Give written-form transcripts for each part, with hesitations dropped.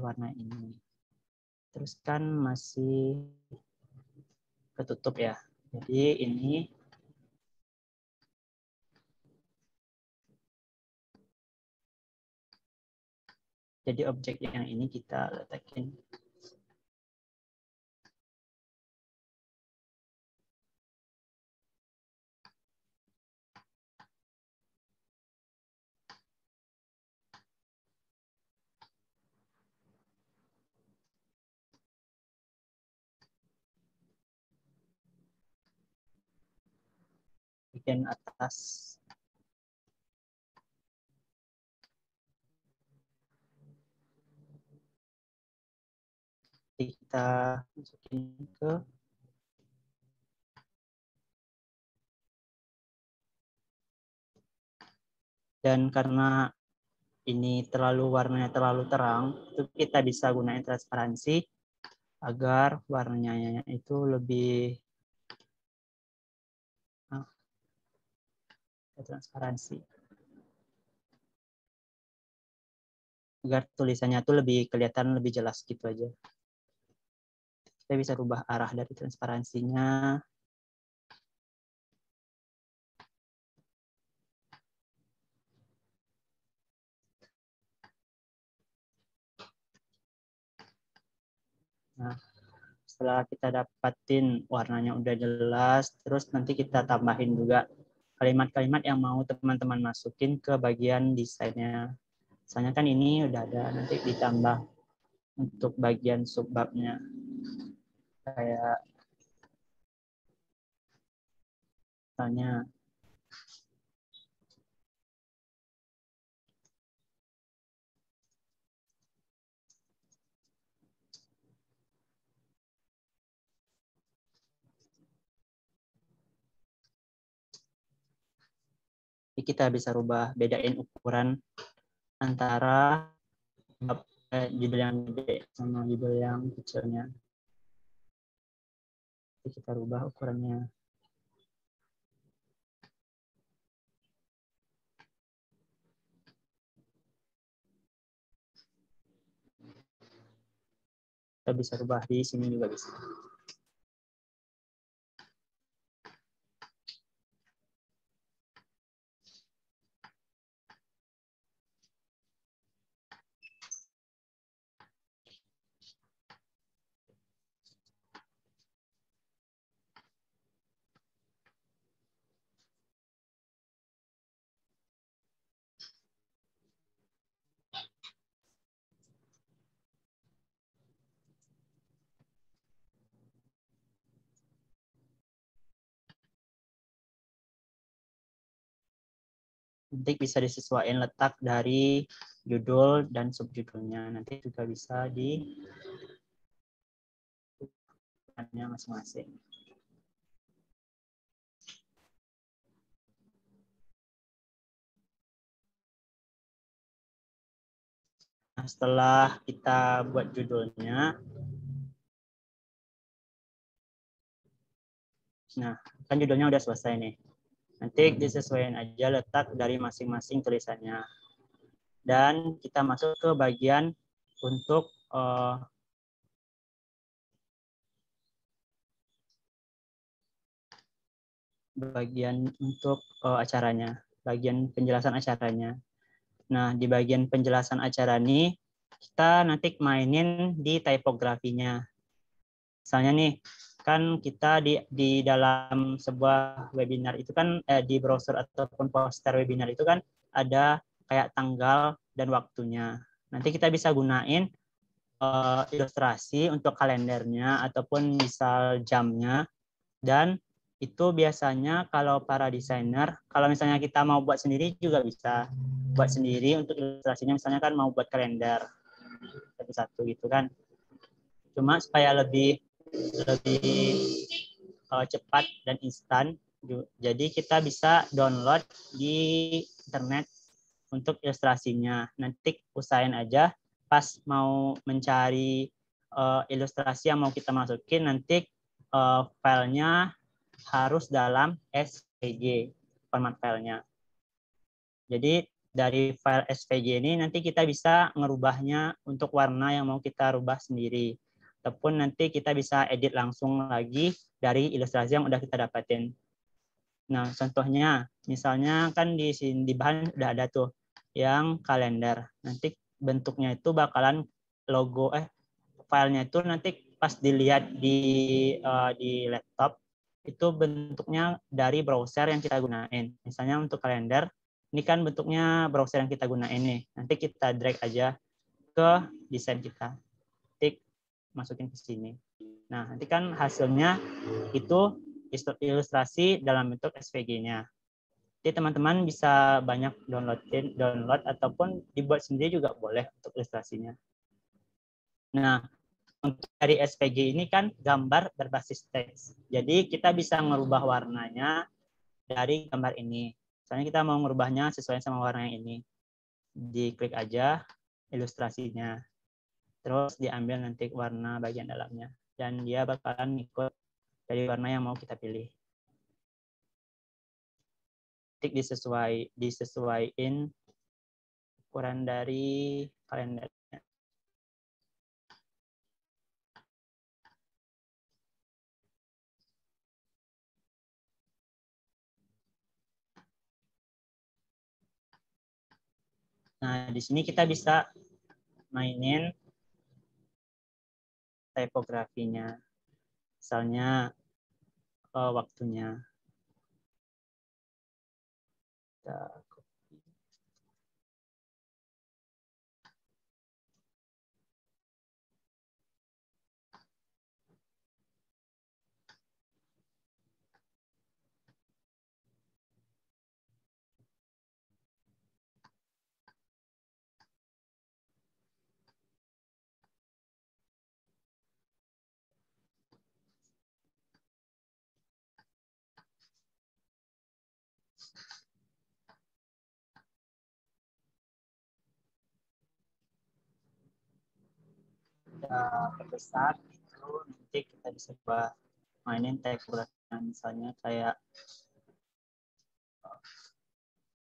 warna ini. Terus kan masih ketutup ya. Jadi ini jadi objek yang ini kita letakin. Bagian atas. Kita masukin ke dan karena ini warnanya terlalu terang, itu kita bisa gunain transparansi agar warnanya itu lebih transparansi. Agar tulisannya tuh lebih kelihatan lebih jelas gitu aja. Kita bisa rubah arah dari transparansinya. Nah, setelah kita dapatin warnanya udah jelas, terus nanti kita tambahin juga kalimat-kalimat yang mau teman-teman masukin ke bagian desainnya. Misalnya kan ini udah ada, nanti ditambah untuk bagian subbabnya. Kayak misalnya kita bisa rubah, bedain ukuran antara judul yang gede sama judul yang kecilnya. Jadi kita rubah ukurannya. Kita bisa rubah di sini juga bisa. Nanti bisa disesuaikan letak dari judul dan subjudulnya. Nanti juga bisa di masing-masing. Nah, setelah kita buat judulnya, nah kan judulnya udah selesai nih. Nanti disesuaikan aja letak dari masing-masing tulisannya. Dan kita masuk ke bagian untuk acaranya, bagian penjelasan acaranya. Nah, di bagian penjelasan acara ini, kita nanti mainin di tipografinya. Misalnya nih, kan kita di dalam sebuah webinar itu kan di browser ataupun poster webinar itu kan ada kayak tanggal dan waktunya. Nanti kita bisa gunain ilustrasi untuk kalendernya ataupun misal jamnya. Dan itu biasanya kalau para desainer, kalau misalnya kita mau buat sendiri juga bisa buat sendiri untuk ilustrasinya. Misalnya kan mau buat kalender satu-satu gitu kan. Cuma supaya lebih cepat dan instan, jadi kita bisa download di internet untuk ilustrasinya. Nanti usahain aja pas mau mencari ilustrasi yang mau kita masukin, nanti filenya harus dalam SVG format filenya. Jadi dari file SVG ini nanti kita bisa ngerubahnya untuk warna yang mau kita rubah sendiri. Ataupun nanti kita bisa edit langsung lagi dari ilustrasi yang udah kita dapatin. Nah, contohnya, misalnya kan di sini di bahan udah ada tuh yang kalender. Nanti bentuknya itu bakalan logo filenya itu nanti pas dilihat di laptop itu bentuknya dari browser yang kita gunain. Misalnya untuk kalender, ini kan bentuknya browser yang kita gunain nih. Nanti kita drag aja ke desain kita. Tik, masukin ke sini. Nah, nanti kan hasilnya itu ilustrasi dalam bentuk SVG-nya. Jadi teman-teman bisa banyak download ataupun dibuat sendiri juga boleh untuk ilustrasinya. Nah, untuk dari SVG ini kan gambar berbasis teks. Jadi kita bisa merubah warnanya dari gambar ini. Misalnya kita mau merubahnya sesuai sama warna yang ini. Diklik aja ilustrasinya. Terus diambil nanti warna bagian dalamnya. Dan dia bakalan ikut dari warna yang mau kita pilih. Tik disesuaiin ukuran dari kalender. Nah, di sini kita bisa mainin tipografinya. Misalnya waktunya. Perbesar itu nanti kita bisa coba mainin tipografinya, misalnya kayak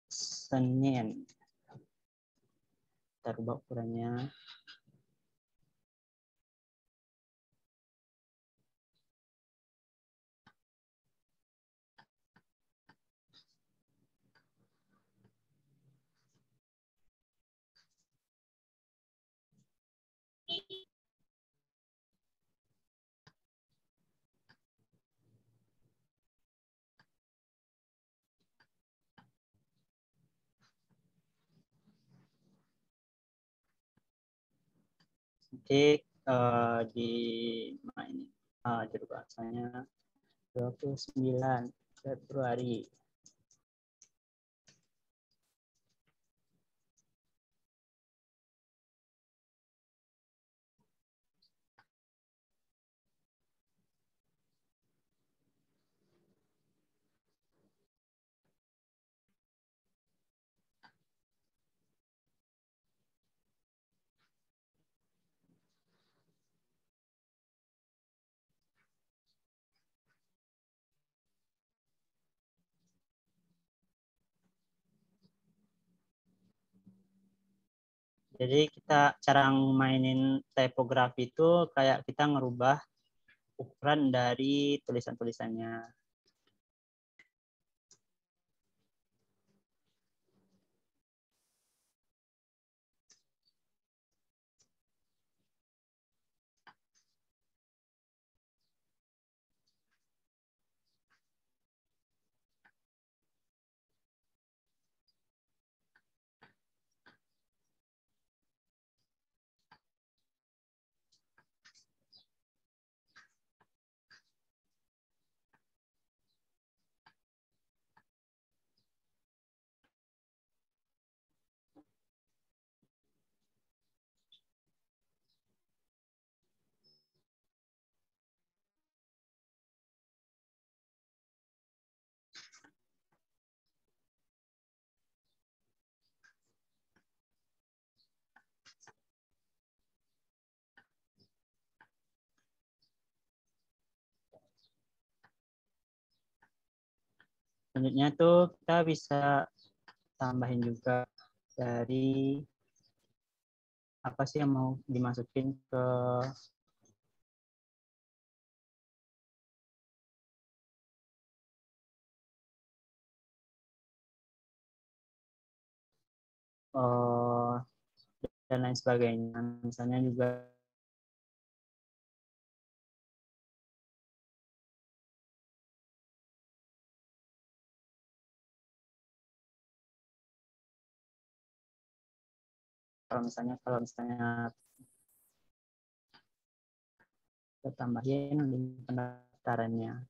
Senin. Kita rubah ukurannya. Nanti di ini dirubah misalnya 29 Februari. Jadi kita cara mainin tipografi itu kayak kita ngerubah ukuran dari tulisan-tulisannya. Selanjutnya tuh kita bisa tambahin juga dari apa sih yang mau dimasukin ke dan lain sebagainya. Misalnya juga kalau misalnya kita tambahin link pendaftarannya.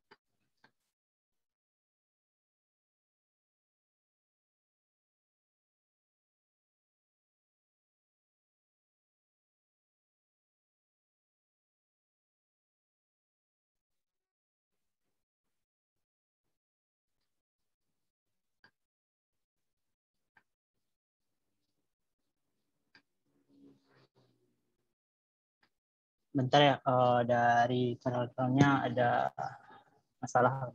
Bentar ya, dari penontonnya ada masalah.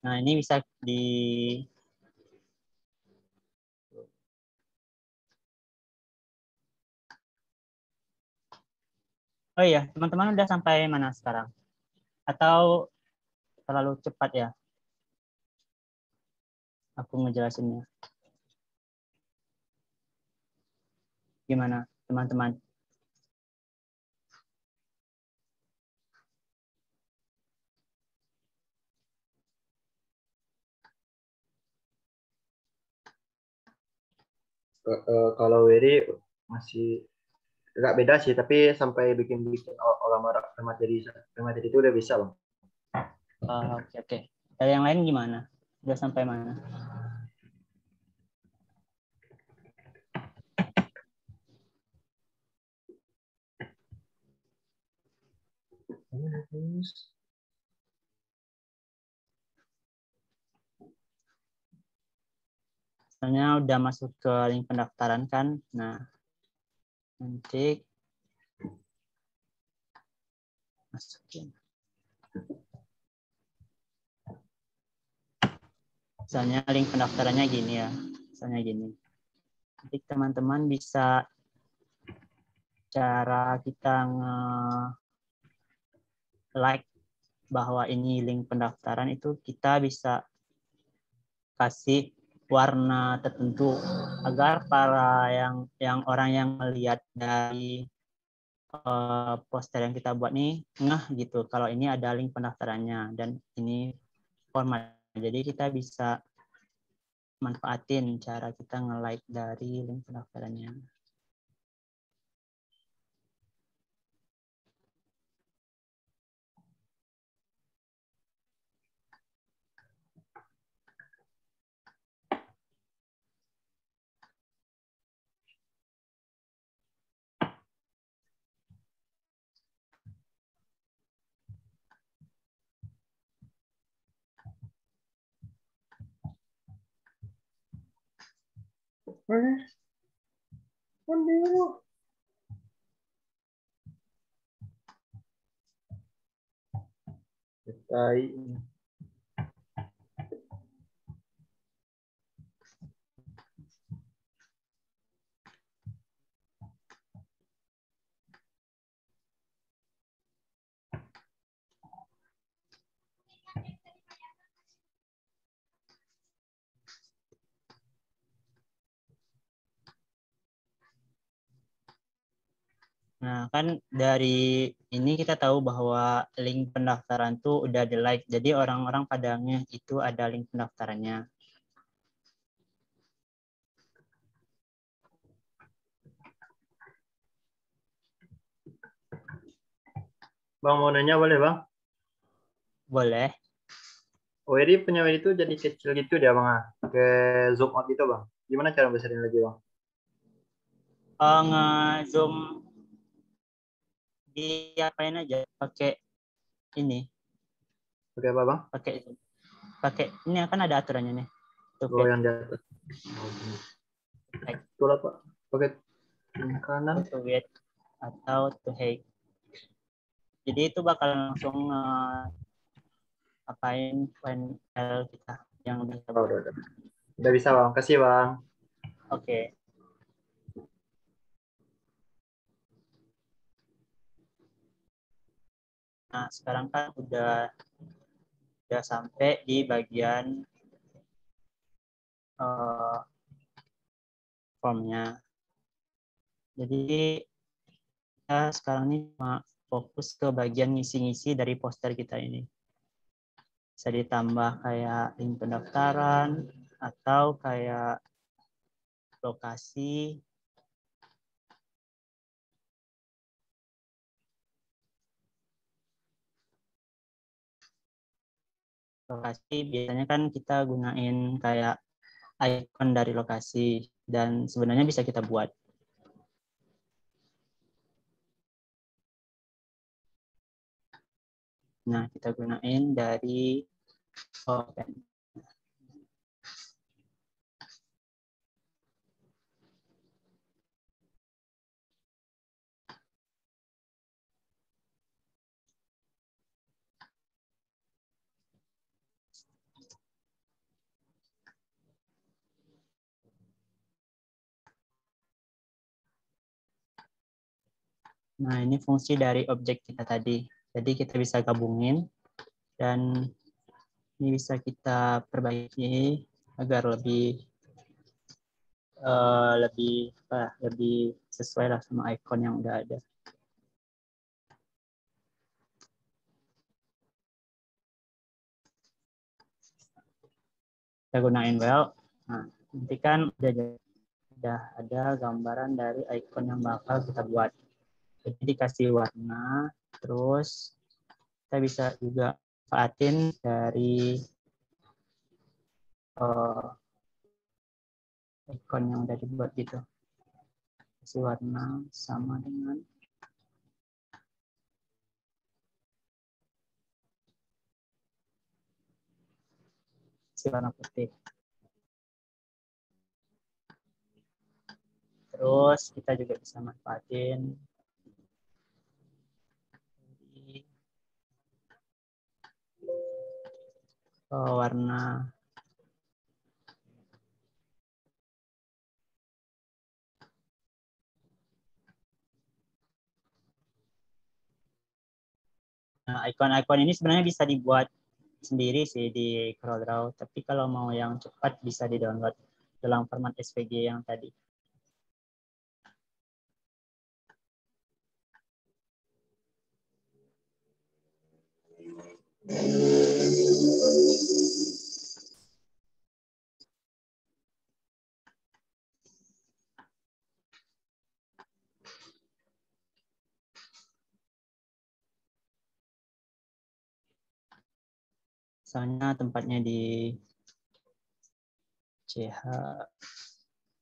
Nah, ini bisa di Oh iya, teman-teman udah sampai mana sekarang? Atau terlalu cepat ya aku ngejelasinnya? Gimana, teman-teman? Kalau Wery masih agak beda sih, tapi sampai bikin olah materi itu udah bisa, Bang. Oke, oke. Dari yang lain gimana? Udah sampai mana? Misalnya udah masuk ke link pendaftaran kan? Nah, nanti masukin. Misalnya link pendaftarannya gini ya. Misalnya gini. Nanti teman-teman bisa cara kita like bahwa ini link pendaftaran itu kita bisa kasih warna tertentu agar para yang orang yang melihat dari poster yang kita buat nih ngeh gitu kalau ini ada link pendaftarannya dan ini format. Jadi kita bisa manfaatin cara kita nge-like dari link pendaftarannya. Nah, kan dari ini kita tahu bahwa link pendaftaran tuh udah di-like. Jadi orang-orang padanya itu ada link pendaftarannya. Bang, mau nanya boleh, Bang? Boleh. Wery punya Wery itu jadi kecil gitu dia, Bang. Ke zoom out gitu, Bang. Gimana cara besarin lagi, Bang? Nge-zoom di apain aja pakai ini. Pakai apa, Bang? Pakai ini akan ada aturannya nih. Oh, yang di atas. Betul apa? Pakai kanan. To width atau to height. Jadi itu bakal langsung apain file kita yang bisa. Oh, udah bisa, Bang. Kasih, Bang. Oke. Nah, sekarang kan udah sampai di bagian formnya. Jadi kita sekarang ini cuma fokus ke bagian ngisi-ngisi dari poster kita ini. Bisa ditambah kayak link pendaftaran atau kayak lokasi. Lokasi biasanya kan kita gunain kayak icon dari lokasi dan sebenarnya bisa kita buat. Nah, kita gunain dari Open. Nah, ini fungsi dari objek kita tadi. Jadi kita bisa gabungin dan ini bisa kita perbaiki agar lebih sesuai lah sama icon yang udah ada. Kita gunain well. Nah, nanti kan udah ada gambaran dari icon yang bakal kita buat. Jadi dikasih warna, terus kita bisa juga manfaatin dari icon yang udah dibuat gitu. Kasih warna sama dengan warna putih. Terus kita juga bisa manfaatin warna icon-icon ini sebenarnya bisa dibuat sendiri sih di CorelDRAW, tapi kalau mau yang cepat bisa di-download dalam format SVG yang tadi. Misalnya tempatnya di CH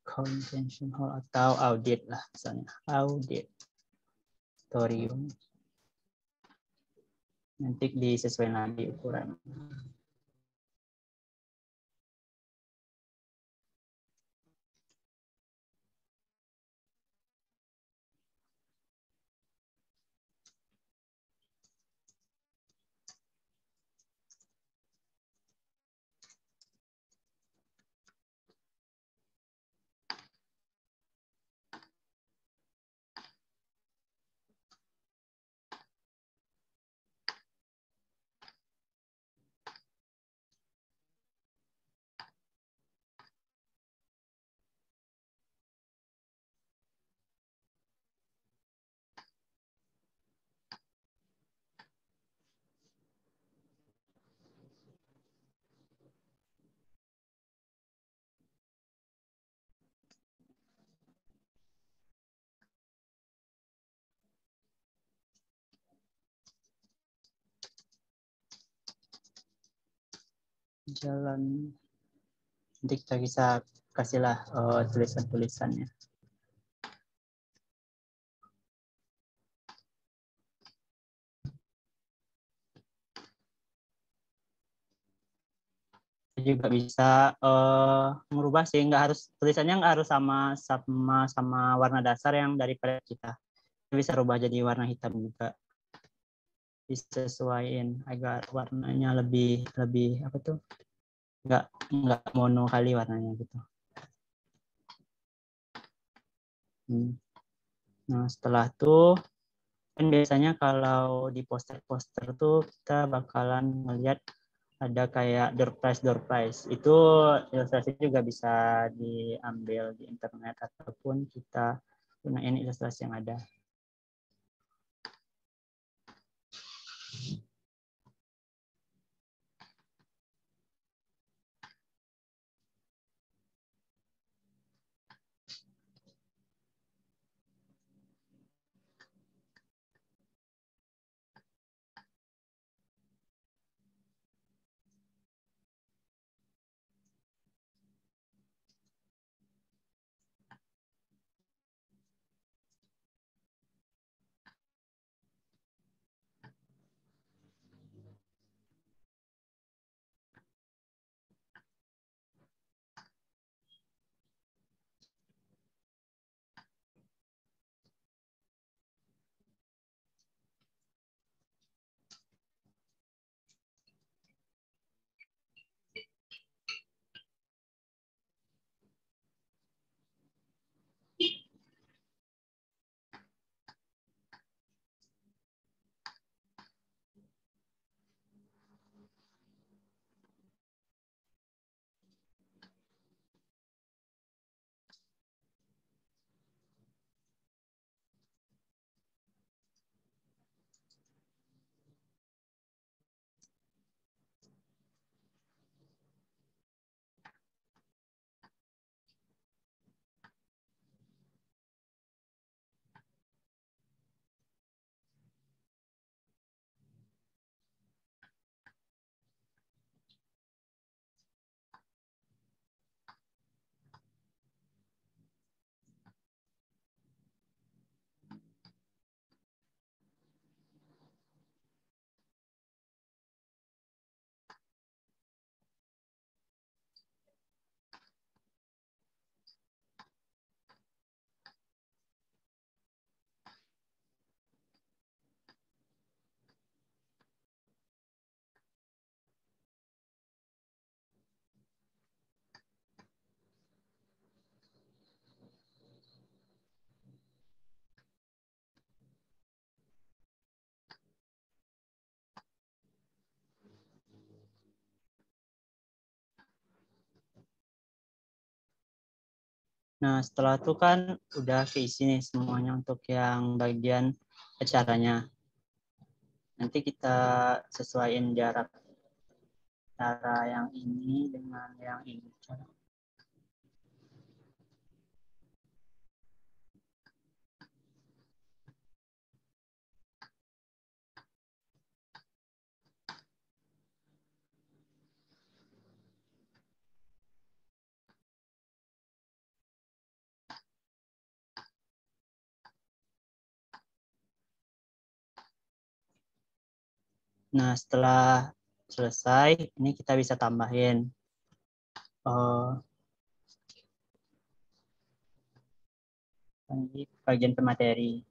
Convention Hall atau Audit lah, misalnya Audit Auditorium. Nanti disesuaikan lagi ukuran. Jalan, nanti kita bisa kasihlah tulisan-tulisannya. juga bisa merubah sih, nggak harus tulisannya nggak harus sama warna dasar yang dari palette kita. Bisa rubah jadi warna hitam juga. Disesuaikan agar warnanya lebih apa tuh? Nggak mono kali warnanya gitu. Nah, setelah itu kan biasanya kalau di poster-poster tuh kita bakalan melihat ada kayak door prize. Itu ilustrasi juga bisa diambil di internet ataupun kita gunain ilustrasi yang ada. Nah, setelah itu kan udah keisi nih semuanya untuk yang bagian acaranya. Nanti kita sesuaiin jarak cara yang ini dengan yang ini. Nah, setelah selesai, ini kita bisa tambahin bagian pemateri.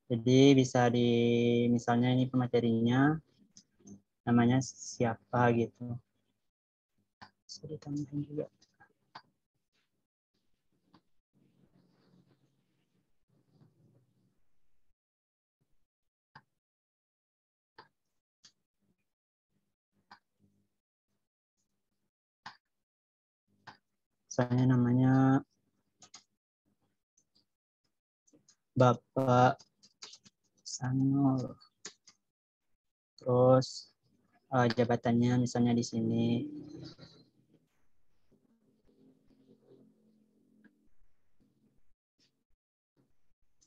Jadi bisa misalnya ini pematerinya, namanya siapa gitu. Bisa ditambahin juga. Misalnya namanya Bapak Sanul. Terus jabatannya misalnya di sini.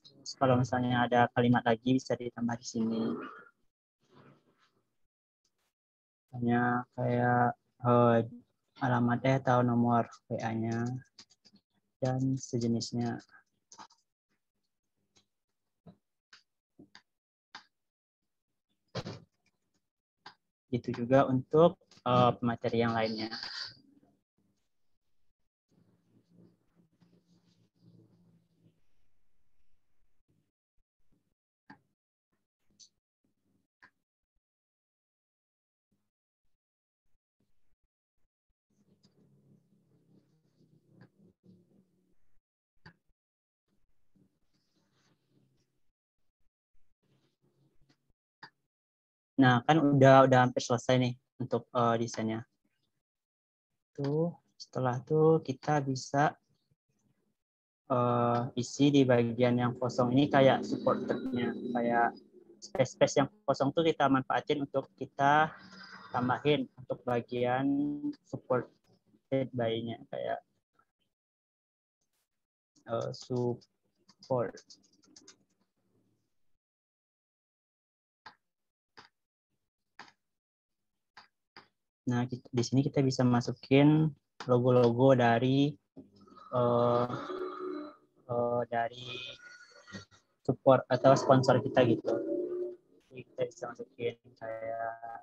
Terus kalau misalnya ada kalimat lagi bisa ditambah di sini. Misalnya kayak alamatnya atau nomor WA-nya dan sejenisnya. Gitu juga untuk materi yang lainnya. Nah, kan udah hampir selesai nih untuk desainnya. Tuh, setelah itu kita bisa isi di bagian yang kosong ini kayak supporternya, kayak space yang kosong tuh kita manfaatin untuk kita tambahin untuk bagian supported by-nya, kayak support. Nah, di sini kita bisa masukin logo-logo dari support atau sponsor kita gitu. Jadi kita bisa masukin kayak